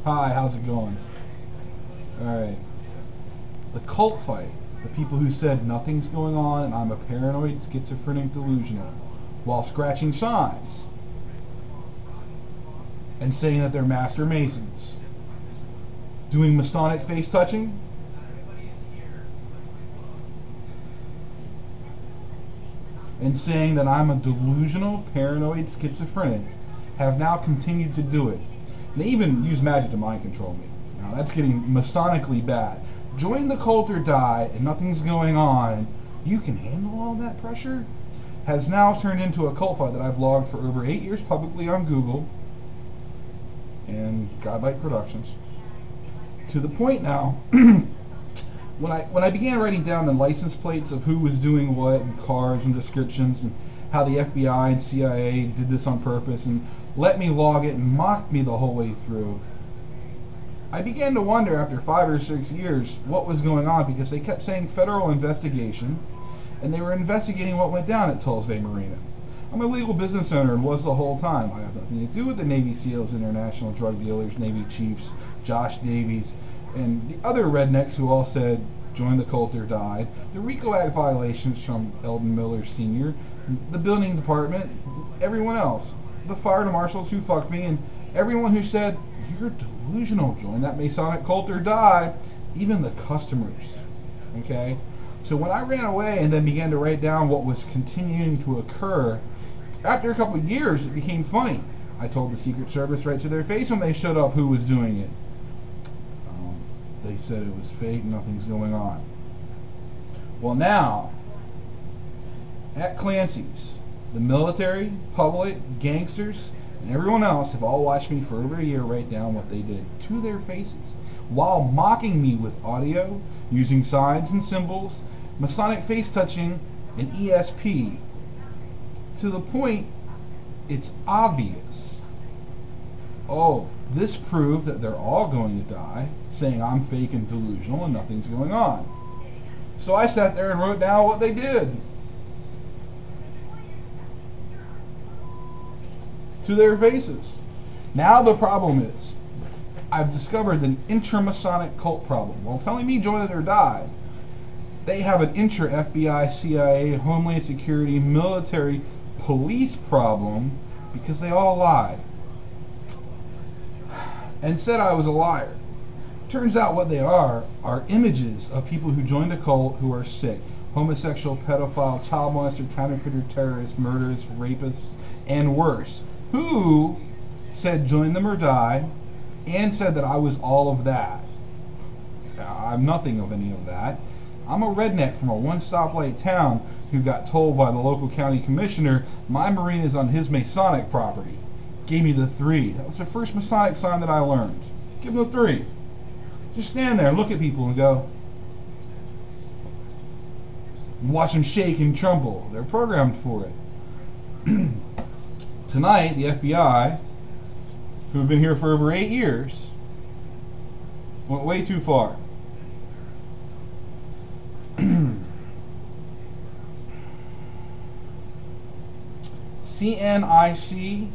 Hi, how's it going? Alright. The cult fight. The people who said nothing's going on and I'm a paranoid, schizophrenic, delusional, while scratching signs and saying that they're master masons. Doing Masonic face touching. And saying that I'm a delusional, paranoid, schizophrenic, have now continued to do it. They even use magic to mind control me. Now that's getting Masonically bad. Join the cult or die, and nothing's going on. You can handle all that pressure? Has now turned into a cult fight that I've logged for over 8 years publicly on Google and Godlight Productions. To the point now, when I began writing down the license plates of who was doing what and cars and descriptions and how the FBI and CIA did this on purpose and let me log it and mocked me the whole way through, I began to wonder after 5 or 6 years what was going on, because they kept saying federal investigation and they were investigating what went down at Tulsa Bay Marina. I'm a legal business owner and was the whole time. I have nothing to do with the Navy SEALs, international drug dealers, Navy chiefs, Josh Davies, and the other rednecks who all said join the cult or die, the RICO Act violations from Eldon Miller Sr., the building department, everyone else, the fire marshals who fucked me, and everyone who said you're delusional, join that Masonic cult or die, even the customers. Okay? So when I ran away and then began to write down what was continuing to occur, after a couple of years it became funny. I told the Secret Service right to their face when they showed up who was doing it. They said it was fake, nothing's going on. Well, now, at Clancy's, the military, public, gangsters, and everyone else have all watched me for over a year write down what they did to their faces, while mocking me with audio, using signs and symbols, Masonic face touching, and ESP, to the point it's obvious. Oh, this proved that they're all going to die, saying I'm fake and delusional and nothing's going on. So I sat there and wrote down what they did to their faces. Now the problem is, I've discovered an intra-Masonic cult problem. While telling me join it or die, they have an intra-FBI, CIA, Homeland Security, military, police problem because they all lied and said I was a liar. Turns out what they are images of people who joined a cult who are sick. Homosexual, pedophile, child molester, counterfeiter, terrorists, murderers, rapists, and worse. Who said join them or die, and said that I was all of that. I'm nothing of any of that. I'm a redneck from a one-stoplight town who got told by the local county commissioner my marina is on his Masonic property. Gave me the 3. That was the first Masonic sign that I learned. Give them the 3. Just stand there and look at people and go, and watch them shake and tremble. They're programmed for it. Tonight, the FBI, who have been here for over 8 years, went way too far. CNIC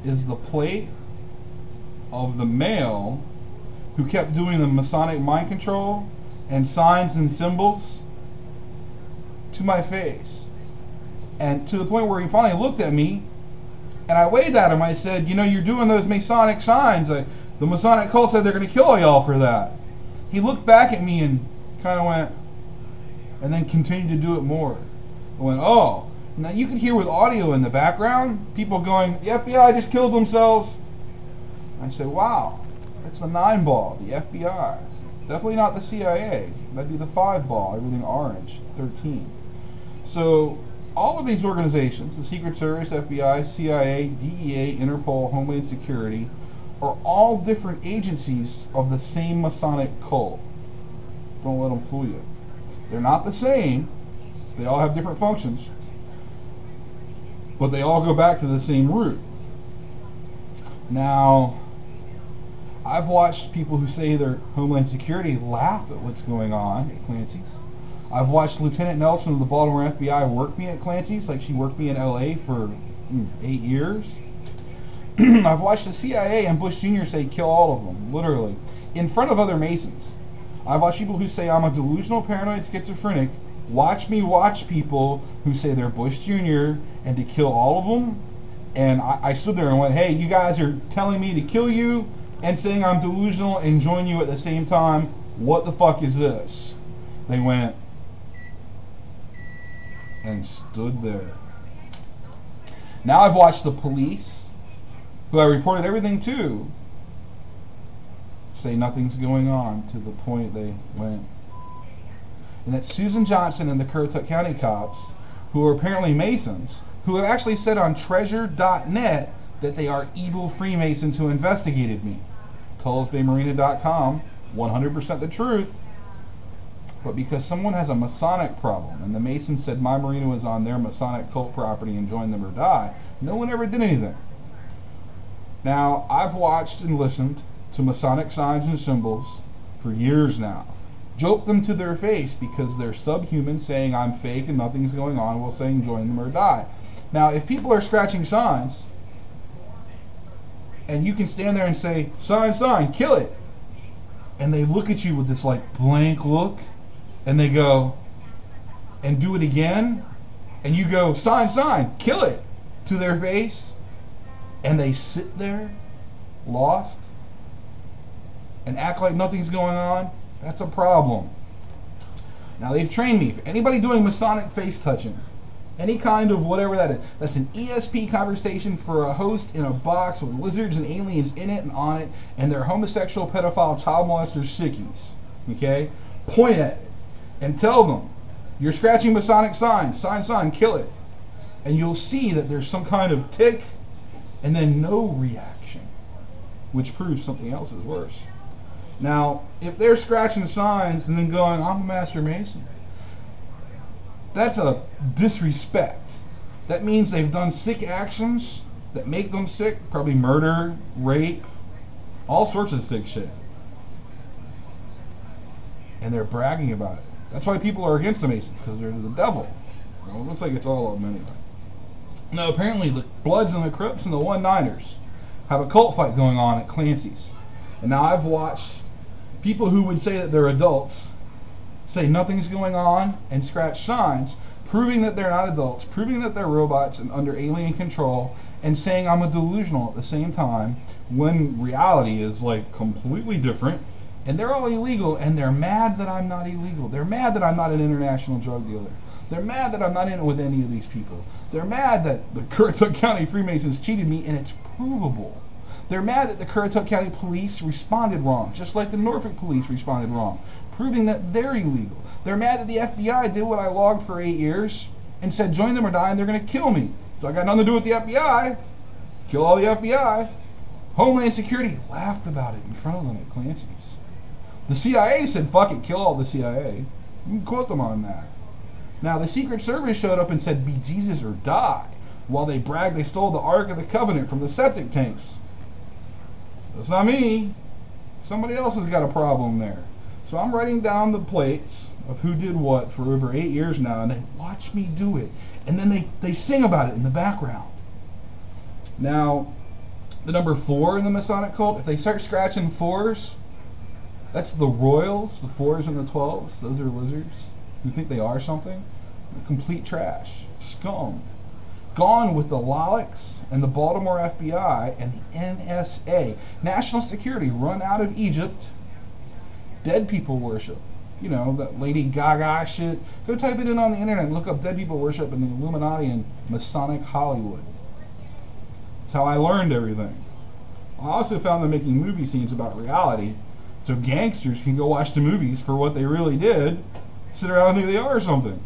is the plate of the male who kept doing the Masonic mind control and signs and symbols to my face. And to the point where he finally looked at me and I waved at him. I said, you know, you're doing those Masonic signs. The Masonic cult said they're going to kill y'all for that. He looked back at me and kind of went, and then continued to do it more. I went, oh. Now you could hear with audio in the background, people going, the FBI just killed themselves. I said, wow, that's the 9 ball, the FBI. Definitely not the CIA. That'd be the 5 ball, everything orange, 13. So all of these organizations, the Secret Service, FBI, CIA, DEA, Interpol, Homeland Security, are all different agencies of the same Masonic cult. Don't let them fool you. They're not the same. They all have different functions. But they all go back to the same root. Now, I've watched people who say they're Homeland Security laugh at what's going on at Clancy's. I've watched Lieutenant Nelson of the Baltimore FBI work me at Clancy's, like she worked me in LA for 8 years. I've watched the CIA and Bush Jr. say kill all of them, literally, in front of other Masons. I've watched people who say I'm a delusional, paranoid, schizophrenic. Watch me watch people who say they're Bush Jr. and to kill all of them. And I stood there and went, hey, you guys are telling me to kill you and saying I'm delusional and join you at the same time. What the fuck is this? They went and stood there. Now I've watched the police, who I reported everything to, say nothing's going on, to the point they went. And that Susan Johnson and the Currituck County cops, who are apparently Masons, who have actually said on treasure.net that they are evil Freemasons who investigated me. TullsBayMarina.com, 100% the truth. But because someone has a Masonic problem, and the Masons said my marina was on their Masonic cult property and join them or die, no one ever did anything. Now, I've watched and listened to Masonic signs and symbols for years now. Joke them to their face because they're subhuman, saying I'm fake and nothing's going on, while saying join them or die. Now, if people are scratching signs, and you can stand there and say, sign, sign, kill it, and they look at you with this like blank look, and they go, and do it again, and you go, sign, sign, kill it, to their face, and they sit there, lost, and act like nothing's going on, that's a problem. Now, they've trained me. For anybody doing Masonic face touching, any kind of whatever that is, that's an ESP conversation for a host in a box with lizards and aliens in it and on it, and they're homosexual, pedophile, child molester sickies. Okay? Point at it and tell them, you're scratching Masonic signs, sign, sign, kill it. And you'll see that there's some kind of tick and then no reaction, which proves something else is worse. Now, if they're scratching signs and then going, I'm a Master Mason, that's a disrespect. That means they've done sick actions that make them sick, probably murder, rape, all sorts of sick shit. And they're bragging about it. That's why people are against the Masons, because they're the devil. Well, it looks like it's all of them anyway. Now, apparently the Bloods and the Crips and the 1-9ers have a cult fight going on at Clancy's. And now I've watched people who would say that they're adults say nothing's going on and scratch signs, proving that they're not adults, proving that they're robots and under alien control, and saying I'm a delusional at the same time, when reality is like completely different. And they're all illegal, and they're mad that I'm not illegal. They're mad that I'm not an international drug dealer. They're mad that I'm not in it with any of these people. They're mad that the Currituck County Freemasons cheated me, and it's provable. They're mad that the Currituck County Police responded wrong, just like the Norfolk Police responded wrong, proving that they're illegal. They're mad that the FBI did what I logged for 8 years and said join them or die, and they're going to kill me. So I got nothing to do with the FBI. Kill all the FBI. Homeland Security laughed about it in front of them at Clancy's. The CIA said, fuck it, kill all the CIA. You can quote them on that. Now, the Secret Service showed up and said, be Jesus or die, while they bragged they stole the Ark of the Covenant from the septic tanks. That's not me. Somebody else has got a problem there. So I'm writing down the plates of who did what for over 8 years now, and they watch me do it. And then they sing about it in the background. Now, the number 4 in the Masonic cult, if they start scratching 4s, that's the royals, the 4s and the 12s. Those are lizards who think they are something. They're complete trash. Scum. Gone with the Lollics and the Baltimore FBI and the NSA. National security run out of Egypt. Dead people worship. You know, that Lady Gaga shit. Go type it in on the internet and look up dead people worship in the Illuminati and Masonic Hollywood. That's how I learned everything. I also found them making movie scenes about reality, so gangsters can go watch the movies for what they really did, sit around and think they are something.